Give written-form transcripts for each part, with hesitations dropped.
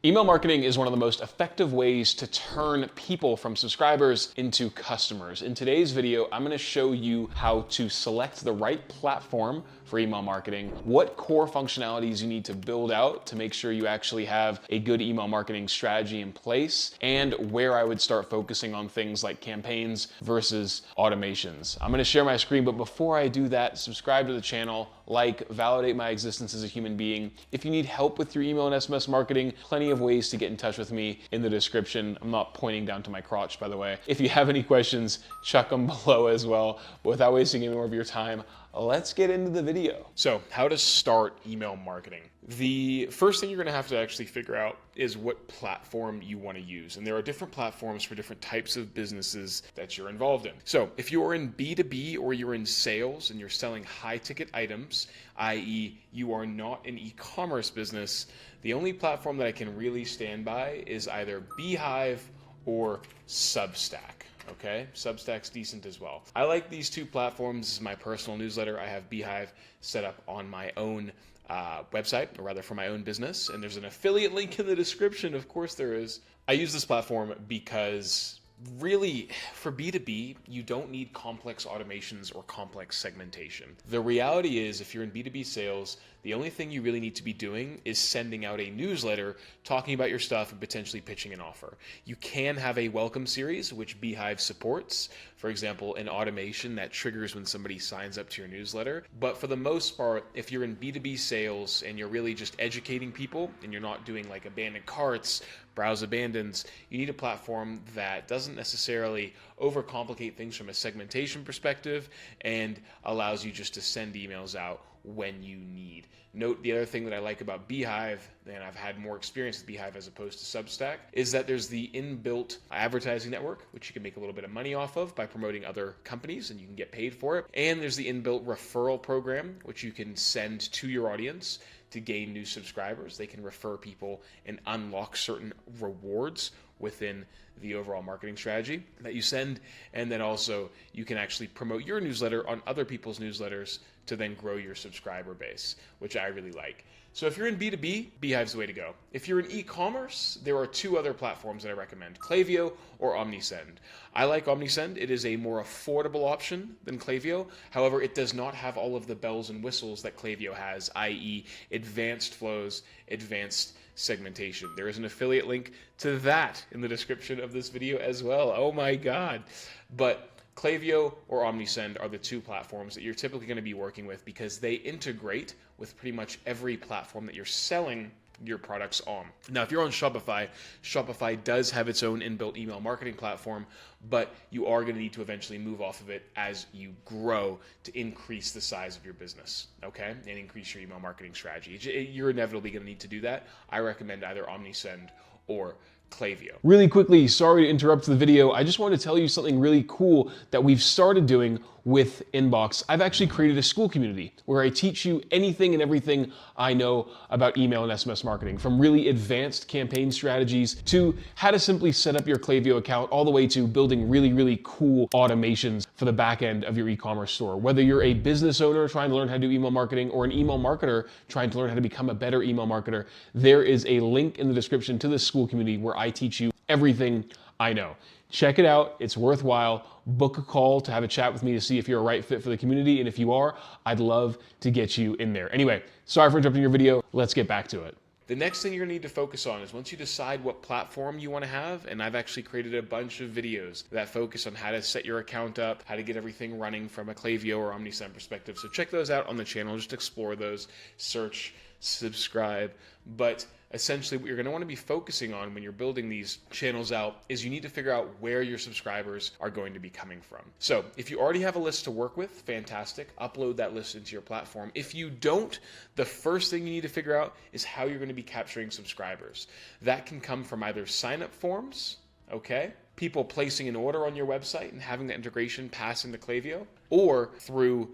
Email marketing is one of the most effective ways to turn people from subscribers into customers. In today's video, I'm gonna show you how to select the right platform for email marketing, what core functionalities you need to build out to make sure you actually have a good email marketing strategy in place, and where I would start focusing on things like campaigns versus automations. I'm gonna share my screen, but before I do that, subscribe to the channel, validate my existence as a human being. If you need help with your email and SMS marketing, plenty of ways to get in touch with me in the description. I'm not pointing down to my crotch, by the way. If you have any questions, chuck them below as well. But without wasting any more of your time, let's get into the video. So, how to start email marketing. The first thing you're gonna have to actually figure out is what platform you wanna use. And there are different platforms for different types of businesses that you're involved in. So, if you're in B2B or you're in sales and you're selling high ticket items, i.e. you are not an e-commerce business, the only platform that I can really stand by is either Beehiiv or Substack. Okay, Substack's decent as well. I like these two platforms. This is my personal newsletter. I have Beehiiv set up on my own website, or rather for my own business, and there's an affiliate link in the description. Of course there is. I use this platform because really, for B2B, you don't need complex automations or complex segmentation. The reality is, if you're in B2B sales, the only thing you really need to be doing is sending out a newsletter talking about your stuff and potentially pitching an offer. You can have a welcome series, which Beehiiv supports. For example, an automation that triggers when somebody signs up to your newsletter. But for the most part, if you're in B2B sales and you're really just educating people and you're not doing like abandoned carts, browse abandons, you need a platform that doesn't necessarily overcomplicate things from a segmentation perspective and allows you just to send emails out when you need. Note the other thing that I like about Beehiiv, and I've had more experience with Beehiiv as opposed to Substack, is that there's the inbuilt advertising network, which you can make a little bit of money off of by promoting other companies and you can get paid for it. And there's the inbuilt referral program, which you can send to your audience to gain new subscribers. They can refer people and unlock certain rewards within the overall marketing strategy that you send. And then also you can actually promote your newsletter on other people's newsletters to then grow your subscriber base, which I really like. So if you're in B2B, Beehiiv's the way to go. If you're in e-commerce, there are two other platforms that I recommend, Klaviyo or Omnisend. I like Omnisend. It is a more affordable option than Klaviyo. However, it does not have all of the bells and whistles that Klaviyo has, i.e. advanced flows, advanced segmentation. There is an affiliate link to that in the description of this video as well. Oh my God. But Klaviyo or Omnisend are the two platforms that you're typically going to be working with because they integrate with pretty much every platform that you're selling your products on. Now, if you're on Shopify, Shopify does have its own inbuilt email marketing platform, but you are going to need to eventually move off of it as you grow to increase the size of your business, okay? And increase your email marketing strategy. You're inevitably going to need to do that. I recommend either Omnisend or Klaviyo. Really quickly, sorry to interrupt the video. I just wanted to tell you something really cool that we've started doing with Inbox. I've actually created a school community where I teach you anything and everything I know about email and SMS marketing, from really advanced campaign strategies to how to simply set up your Klaviyo account, all the way to building really, really cool automations for the back end of your e-commerce store. Whether you're a business owner trying to learn how to do email marketing or an email marketer trying to learn how to become a better email marketer, there is a link in the description to this school community where I teach you everything I know. Check it out. It's worthwhile. Book a call to have a chat with me to see if you're a right fit for the community. And if you are, I'd love to get you in there. Anyway, sorry for interrupting your video. Let's get back to it. The next thing you're gonna need to focus on is once you decide what platform you wanna have, and I've actually created a bunch of videos that focus on how to set your account up, how to get everything running from a Klaviyo or Omnisend perspective. So check those out on the channel, just explore those, search, subscribe. But essentially what you're going to want to be focusing on when you're building these channels out is you need to figure out where your subscribers are going to be coming from. So if you already have a list to work with, fantastic. Upload that list into your platform. If you don't, the first thing you need to figure out is how you're going to be capturing subscribers. That can come from either sign-up forms, okay? People placing an order on your website and having the integration pass into Klaviyo, or through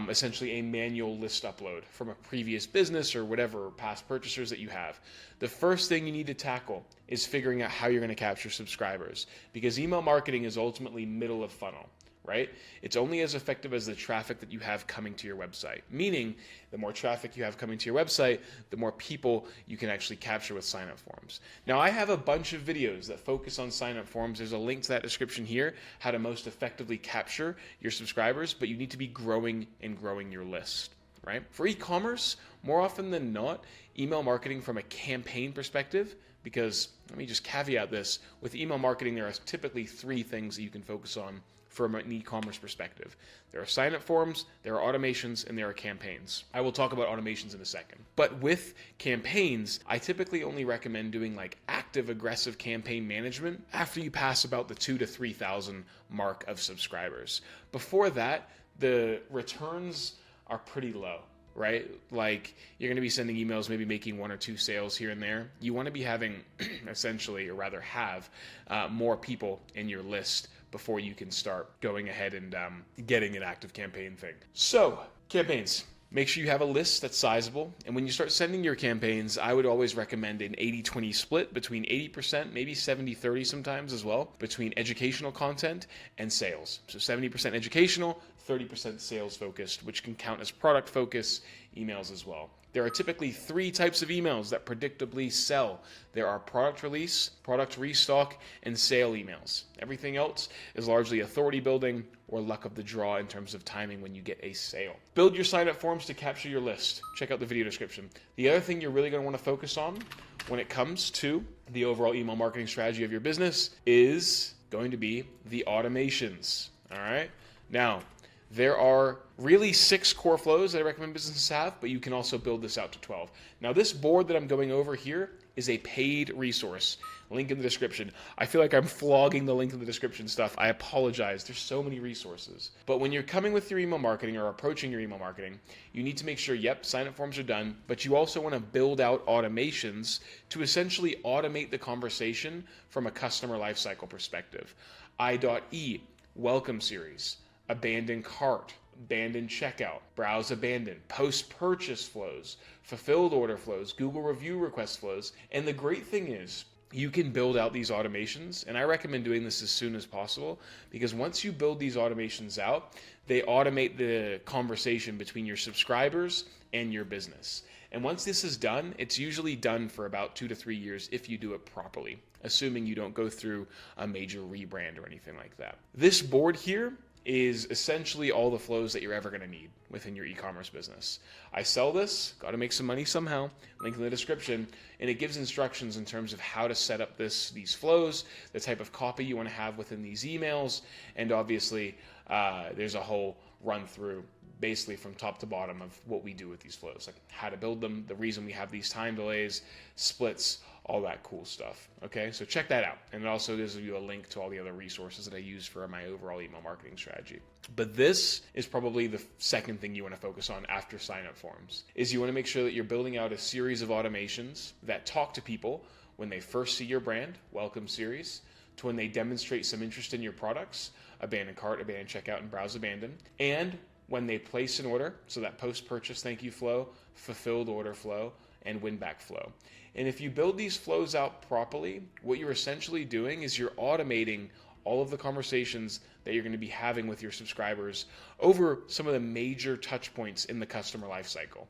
essentially a manual list upload from a previous business or whatever past purchasers that you have. The first thing you need to tackle is figuring out how you're going to capture subscribers, because email marketing is ultimately middle of funnel. right? It's only as effective as the traffic that you have coming to your website. Meaning, the more traffic you have coming to your website, the more people you can actually capture with sign-up forms. Now, I have a bunch of videos that focus on sign-up forms. There's a link to that description here, how to most effectively capture your subscribers, but you need to be growing and growing your list, right? For e-commerce, more often than not, email marketing from a campaign perspective, because let me just caveat this, with email marketing, there are typically 3 things that you can focus on from an e-commerce perspective. There are sign-up forms, there are automations, and there are campaigns. I will talk about automations in a second. But with campaigns, I typically only recommend doing like active, aggressive campaign management after you pass about the 2,000 to 3,000 mark of subscribers. Before that, the returns are pretty low, right? Like, you're going to be sending emails, maybe making 1 or 2 sales here and there. You want to be having essentially, or rather have, more people in your list before you can start going ahead and getting an active campaign thing. So, campaigns. Make sure you have a list that's sizable. And when you start sending your campaigns, I would always recommend an 80-20 split between 80%, maybe 70-30 sometimes as well, between educational content and sales. So 70% educational, 30% sales focused, which can count as product focus emails as well. There are typically 3 types of emails that predictably sell. There are product release, product restock, and sale emails. Everything else is largely authority building or luck of the draw in terms of timing when you get a sale. Build your sign-up forms to capture your list. Check out the video description. The other thing you're really going to want to focus on when it comes to the overall email marketing strategy of your business is going to be the automations. All right? Now, there are really 6 core flows that I recommend businesses have, but you can also build this out to 12. Now, this board that I'm going over here is a paid resource. Link in the description. I feel like I'm flogging the link in the description stuff. I apologize. There's so many resources. But when you're coming with your email marketing or approaching your email marketing, you need to make sure, yep, sign-up forms are done, but you also want to build out automations to essentially automate the conversation from a customer lifecycle perspective. I.E, welcome series, abandon cart, abandon checkout, browse abandon, post-purchase flows, fulfilled order flows, Google review request flows. And the great thing is you can build out these automations, and I recommend doing this as soon as possible, because once you build these automations out, they automate the conversation between your subscribers and your business. And once this is done, it's usually done for about 2 to 3 years if you do it properly, assuming you don't go through a major rebrand or anything like that. This board here is essentially all the flows that you're ever going to need within your e-commerce business. I sell this, got to make some money somehow, link in the description, and it gives instructions in terms of how to set up these flows, the type of copy you want to have within these emails, and obviously there's a whole run through basically from top to bottom of what we do with these flows, like how to build them, the reason we have these time delays, splits, all that cool stuff. Okay, so check that out. And it also gives you a link to all the other resources that I use for my overall email marketing strategy. But this is probably the second thing you want to focus on after sign-up forms, is you want to make sure that you're building out a series of automations that talk to people when they first see your brand, welcome series, to when they demonstrate some interest in your products, abandon cart, abandon checkout, and browse abandon, and when they place an order, so that post-purchase thank you flow, fulfilled order flow, and win-back flow. And if you build these flows out properly, what you're essentially doing is you're automating all of the conversations that you're going to be having with your subscribers over some of the major touch points in the customer lifecycle.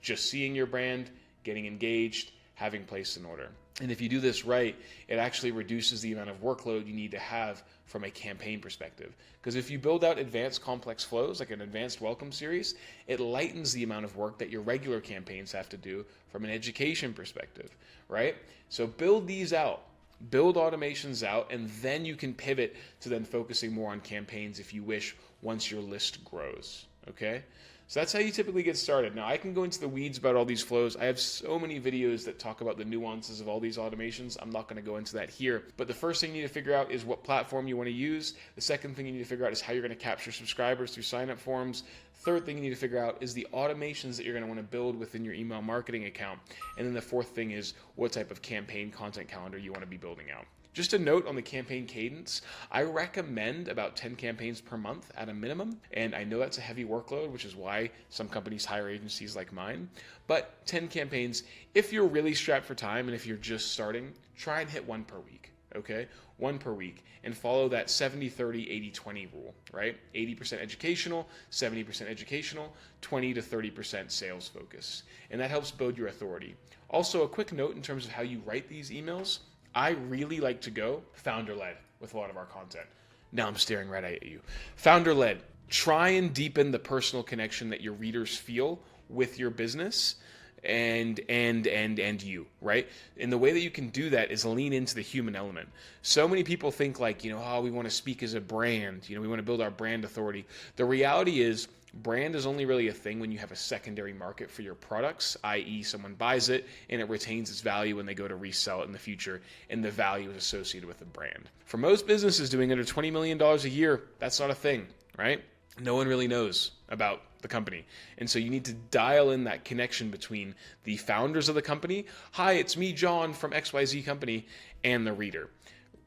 Just seeing your brand, getting engaged, having placed an order. And if you do this right, it actually reduces the amount of workload you need to have from a campaign perspective. Because if you build out advanced complex flows, like an advanced welcome series, it lightens the amount of work that your regular campaigns have to do from an education perspective, right? So build these out, build automations out, and then you can pivot to then focusing more on campaigns if you wish once your list grows, okay? So that's how you typically get started. Now, I can go into the weeds about all these flows. I have so many videos that talk about the nuances of all these automations. I'm not going to go into that here. But the first thing you need to figure out is what platform you want to use. The second thing you need to figure out is how you're going to capture subscribers through sign-up forms. Third thing you need to figure out is the automations that you're going to want to build within your email marketing account. And then the fourth thing is what type of campaign content calendar you want to be building out. Just a note on the campaign cadence, I recommend about 10 campaigns per month at a minimum, and I know that's a heavy workload, which is why some companies hire agencies like mine, but 10 campaigns, if you're really strapped for time and if you're just starting, try and hit 1 per week. okay? One per week, and follow that 70-30, 80-20 rule, right? 80% educational, 70% educational, 20 to 30% sales focus. And that helps build your authority. Also, a quick note in terms of how you write these emails, I really like to go founder-led with a lot of our content. Now I'm staring right at you. Founder-led. Try and deepen the personal connection that your readers feel with your business and you, right? And the way that you can do that is lean into the human element. So many people think like, oh, we want to speak as a brand, we want to build our brand authority. The reality is brand is only really a thing when you have a secondary market for your products, i.e. someone buys it and it retains its value when they go to resell it in the future, and the value is associated with the brand. For most businesses doing under $20 million a year, that's not a thing, right? No one really knows about the company. And so you need to dial in that connection between the founders of the company. Hi, it's me, John, from XYZ company, and the reader.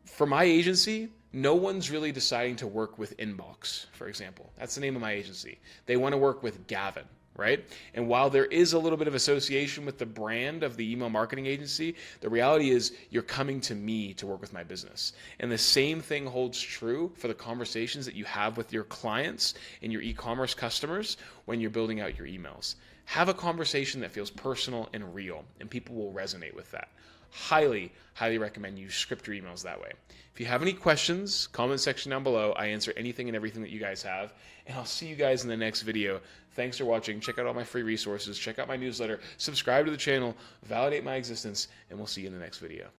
For my agency, no one's really deciding to work with Inbox, for example. That's the name of my agency. They want to work with Gavin, right? And while there is a little bit of association with the brand of the email marketing agency, the reality is you're coming to me to work with my business. And the same thing holds true for the conversations that you have with your clients and your e-commerce customers when you're building out your emails. Have a conversation that feels personal and real, and people will resonate with that. Highly, highly recommend you script your emails that way. If you have any questions, comment section down below. I answer anything and everything that you guys have, and I'll see you guys in the next video. Thanks for watching. Check out all my free resources. Check out my newsletter. Subscribe to the channel. Validate my existence, and we'll see you in the next video.